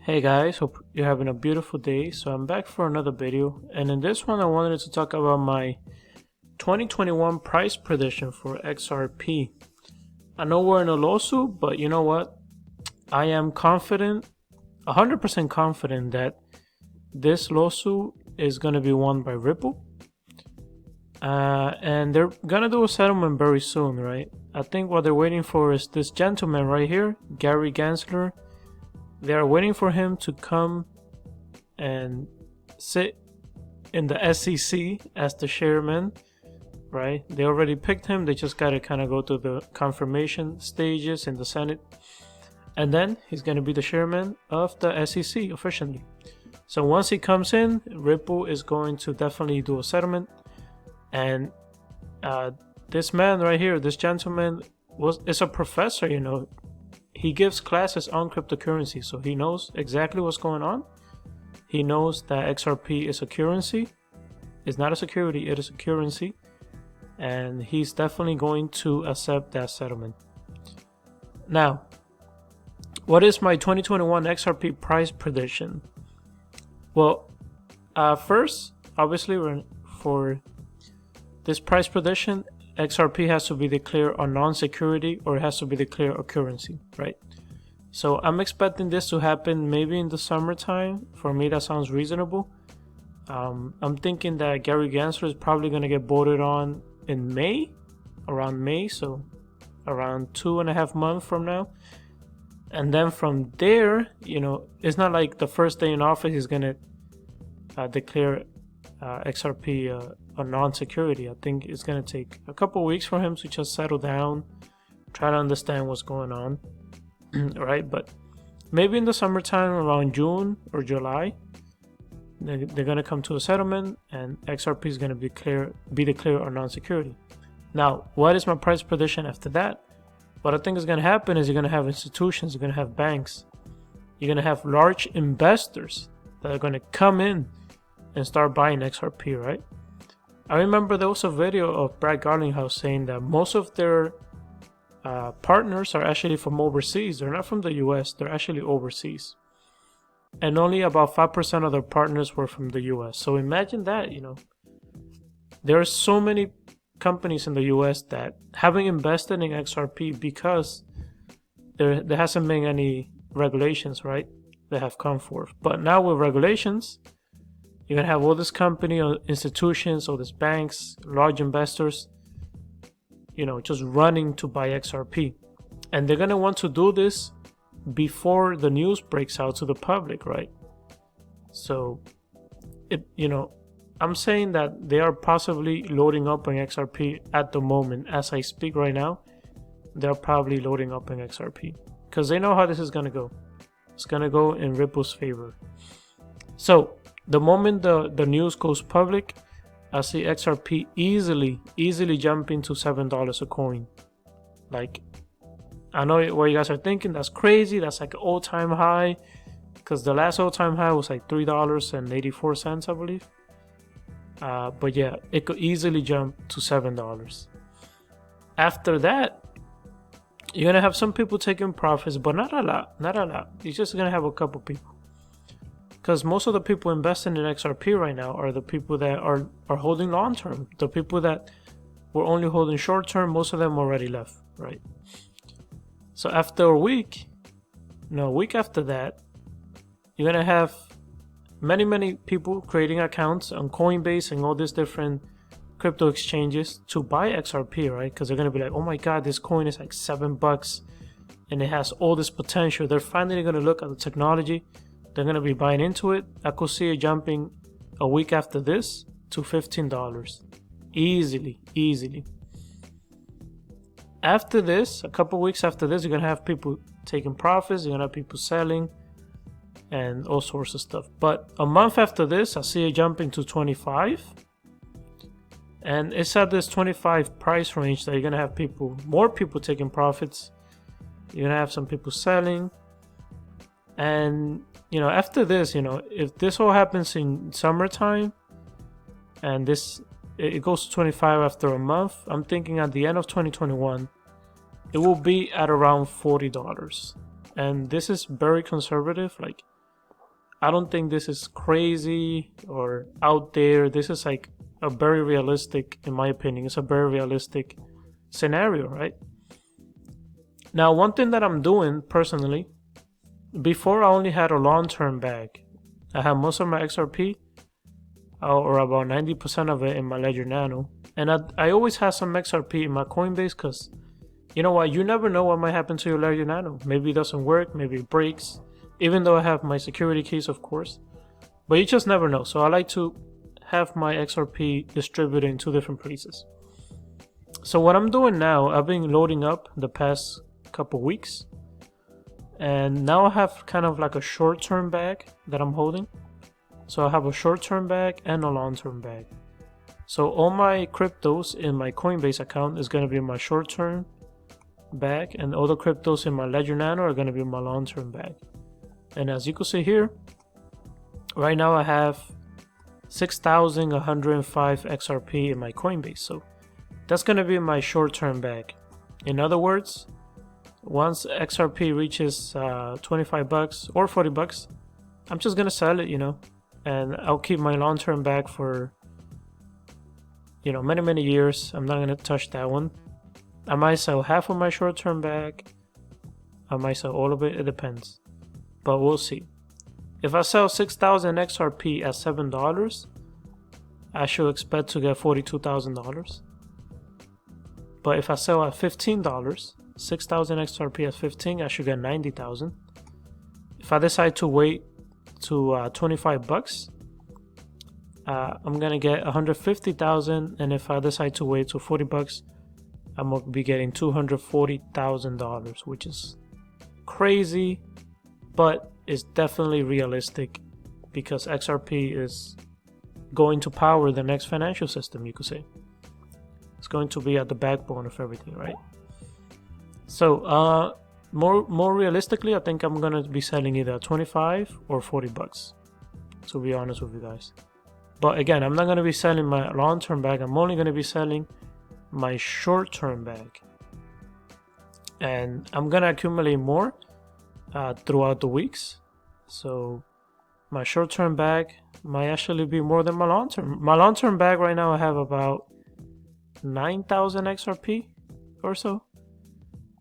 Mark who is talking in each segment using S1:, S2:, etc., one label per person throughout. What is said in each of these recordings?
S1: Hey guys, hope you're having a beautiful day. So I'm back for another video, and in this one I wanted to talk about my 2021 price prediction for XRP. I know we're in a lawsuit, but you know what? I am confident, 100% confident that this lawsuit is going to be won by Ripple. And they're going to do a settlement very soon, right? I think what they're waiting for is this gentleman right here, Gary Gensler. They are waiting for him to come and sit in the SEC as the chairman, right? They already picked him. They just got to kind of go through the confirmation stages in the Senate. And then he's going to be the chairman of the SEC officially. So once he comes in, Ripple is going to definitely do a settlement. And this man right here, this gentleman, is a professor, you know. He gives classes on cryptocurrency, so he knows exactly what's going on. He knows that XRP is a currency. It's not a security, it is a currency. And he's definitely going to accept that settlement. Now, what is my 2021 XRP price prediction? Well, first, obviously, for this price prediction, XRP has to be declared a non-security, or it has to be declared a currency, right? So I'm expecting this to happen maybe in the summertime. For me, that sounds reasonable. I'm thinking that Gary Gensler is probably going to get voted on in May, around May, so around 2.5 months from now. And then from there, you know, it's not like the first day in office he's going to declare XRP a non-security. I think it's going to take a couple weeks for him to just settle down, try to understand what's going on, right? But maybe in the summertime, around June or July, they're going to come to a settlement, and XRP is going to be declared a non-security. Now, what is my price prediction after that? What I think is going to happen is you're going to have institutions, you're going to have banks, you're going to have large investors that are going to come in and start buying XRP, right? I remember there was a video of Brad Garlinghouse saying that most of their partners are actually from overseas. They're not from the US, they're actually overseas. And only about 5% of their partners were from the US. So imagine that, you know. There are so many companies in the US that haven't invested in XRP because there hasn't been any regulations, right, that have come forth. But now with regulations, you're going to have all this company or institutions, all these banks, large investors, you know, just running to buy XRP. And they're going to want to do this before the news breaks out to the public, right? So, you know, I'm saying that they are possibly loading up on XRP at the moment. As I speak right now, they're probably loading up on XRP because they know how this is going to go. It's going to go in Ripple's favor. So, the moment the news goes public, I see XRP easily jumping to $7 a coin. Like, I know what you guys are thinking, that's crazy, that's like an all-time high, because the last all-time high was like $3.84, I believe. But yeah, it could easily jump to $7. After that, you're gonna have some people taking profits, but not a lot. You're just gonna have a couple people. Because most of the people investing in XRP right now are the people that are holding long term. The people that were only holding short term, most of them already left, right? So after a week after that, you're going to have many people creating accounts on Coinbase and all these different crypto exchanges to buy XRP, right? Because they're going to be like, oh my God, this coin is like $7 and it has all this potential. They're finally going to look at the technology. They're going to be buying into it. I could see it jumping a week after this to $15. Easily. After this, a couple weeks after this, you're going to have people taking profits. You're going to have people selling and all sorts of stuff. But a month after this, I see it jumping to 25. And it's at this 25 price range that you're going to have more people taking profits. You're going to have some people selling. And you know, after this, you know, if this all happens in summertime and it goes to 25 after a month, I'm thinking at the end of 2021, it will be at around $40. And this is very conservative. Like, I don't think this is crazy or out there. This is like a very realistic, in my opinion, it's a very realistic scenario, right? Now, one thing that I'm doing personally, before I only had a long-term bag. I have most of my XRP, or about 90% of it in my Ledger Nano. And I always have some XRP in my Coinbase because, you know what, you never know what might happen to your Ledger Nano. Maybe it doesn't work, maybe it breaks, even though I have my security keys, of course. But you just never know. So I like to have my XRP distributed in 2 different places. So what I'm doing now, I've been loading up the past couple weeks. And now I have kind of like a short-term bag that I'm holding. So I have a short-term bag and a long-term bag. So all my cryptos in my Coinbase account is going to be my short-term bag, and all the cryptos in my Ledger Nano are going to be my long-term bag. And as you can see here, right now I have 6,105 XRP in my Coinbase. So that's going to be my short-term bag. In other words, once XRP reaches 25 bucks or 40 bucks, I'm just going to sell it, and I'll keep my long-term bag for, many years. I'm not going to touch that one. I might sell half of my short-term bag. I might sell all of it. It depends. But we'll see. If I sell 6,000 XRP at $7, I should expect to get $42,000. But if I sell at $15, 6,000 XRP at 15, I should get 90,000. If I decide to wait to 25 bucks, I'm gonna get 150,000, and if I decide to wait to 40 bucks, I'm gonna be getting $240,000, which is crazy, but it's definitely realistic because XRP is going to power the next financial system, you could say. It's going to be at the backbone of everything, right? So more realistically, I think I'm gonna be selling either 25 or 40 bucks, to be honest with you guys. But again, I'm not gonna be selling my long-term bag. I'm only gonna be selling my short-term bag, and I'm gonna accumulate more throughout the weeks. So my short-term bag might actually be more than my long-term. My long-term bag right now, I have about 9,000 XRP or so,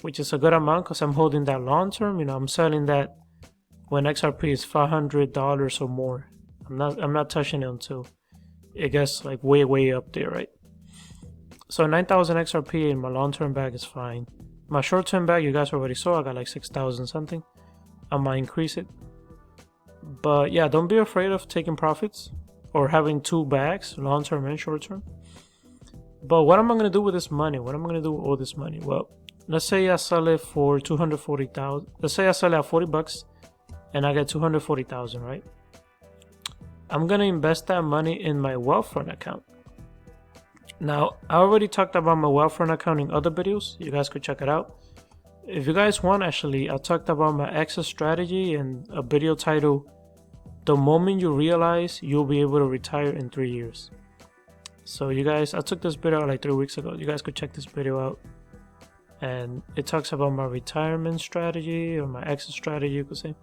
S1: which is a good amount because I'm holding that long term. I'm selling that when XRP is $500 or more. I'm not touching it until it gets like way up there, right? So 9,000 XRP in my long term bag is fine. My short term bag, you guys already saw, I got like 6,000 something. I might increase it. But yeah, don't be afraid of taking profits or having 2 bags, long term and short term. But what am I gonna do with this money? What am I gonna do with all this money? Well, let's say I sell it for 240,000. Let's say I sell it at 40 bucks and I get 240,000, right? I'm gonna invest that money in my Wealthfront account. Now, I already talked about my Wealthfront account in other videos. You guys could check it out. If you guys want, actually, I talked about my exit strategy in a video titled "The Moment You Realize You'll Be Able to Retire in 3 Years." So you guys, I took this video out like 3 weeks ago. You guys could check this video out. And it talks about my retirement strategy or my exit strategy, you could say.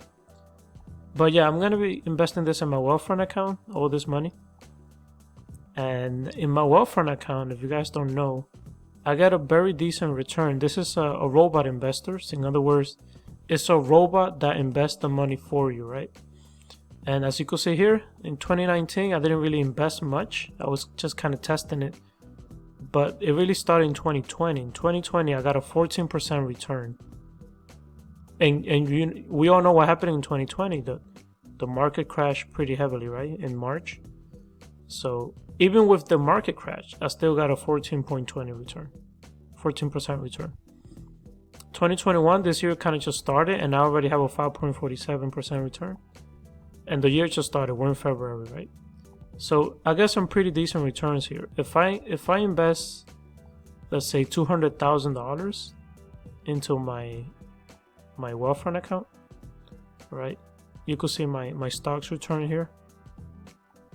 S1: But yeah, I'm going to be investing this in my Wealthfront account, all this money. And in my Wealthfront account, if you guys don't know, I got a very decent return. This is a robot investor. In other words, it's a robot that invests the money for you, right? And as you can see here, in 2019, I didn't really invest much. I was just kind of testing it. But it really started in 2020. In 2020, I got a 14% return. And we all know what happened in 2020. The market crashed pretty heavily, right? In March. So even with the market crash, I still got a 14.20 return. 14% return. 2021, this year kind of just started, and I already have a 5.47% return. And the year just started. We're in February, right? So I got some pretty decent returns here. If I invest, let's say $200,000 into my Wealthfront account, right? You could see my stocks return here,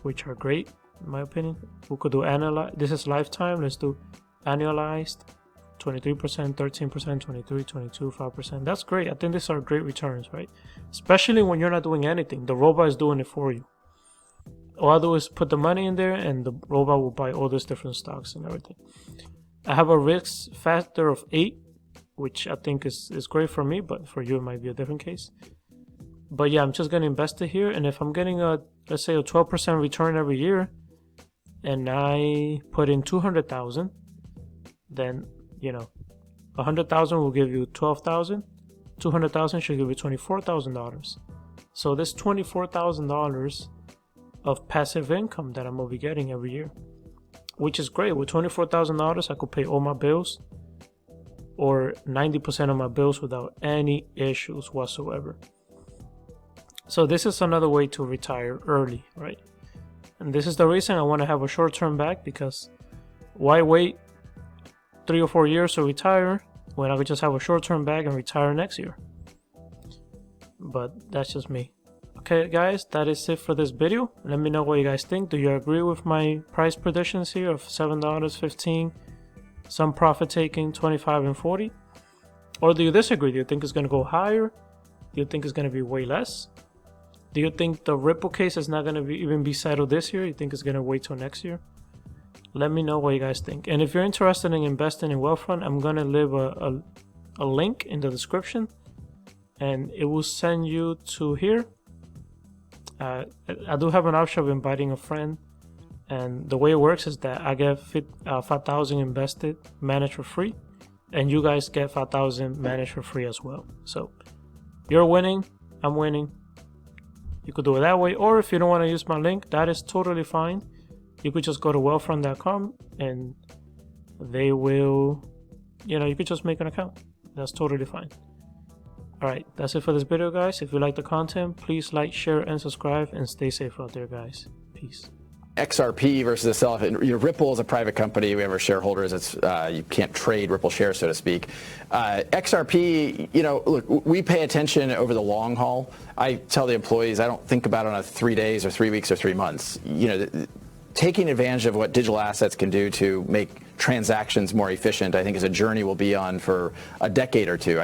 S1: which are great in my opinion. We could do annualized. This is lifetime. Let's do annualized 23%, 13%, 23, 22, 5%. That's great. I think these are great returns, right? Especially when you're not doing anything. The robot is doing it for you. All I do is put the money in there and the robot will buy all these different stocks and everything. I have a risk factor of 8, which I think is great for me, but for you it might be a different case. But yeah, I'm just going to invest it here. And if I'm getting let's say a 12% return every year, and I put in 200,000, then, 100,000 will give you 12,000. 200,000 should give you $24,000. So this $24,000 of passive income that I'm gonna be getting every year, which is great. With $24,000, I could pay all my bills or 90% of my bills without any issues whatsoever. So this is another way to retire early, right? And this is the reason I want to have a short-term bag, because why wait 3 or 4 years to retire when I could just have a short-term bag and retire next year? But that's just me. Okay, guys, that is it for this video. Let me know what you guys think. Do you agree with my price predictions here of $7, 15, some profit taking, 25 and 40? Or do you disagree? Do you think it's going to go higher? Do you think it's going to be way less? Do you think the Ripple case is not going to even be settled this year? You think it's going to wait till next year? Let me know what you guys think. And if you're interested in investing in Wealthfront, I'm going to leave a link in the description, and it will send you to here. I do have an option of inviting a friend, and the way it works is that I get 5,000 invested, managed for free, and you guys get 5,000 managed for free as well. So you're winning, I'm winning. You could do it that way, or if you don't want to use my link, that is totally fine. You could just go to wealthfront.com and they will, you could just make an account. That's totally fine. Alright, that's it for this video, guys. If you like the content, please like, share, and subscribe, and stay safe out there, guys. Peace.
S2: XRP versus itself. Ripple is a private company. We have our shareholders. It's you can't trade Ripple shares, so to speak. XRP, look, we pay attention over the long haul. I tell the employees I don't think about it on a 3 days or 3 weeks or 3 months. Taking advantage of what digital assets can do to make transactions more efficient, I think, is a journey we'll be on for a decade or two.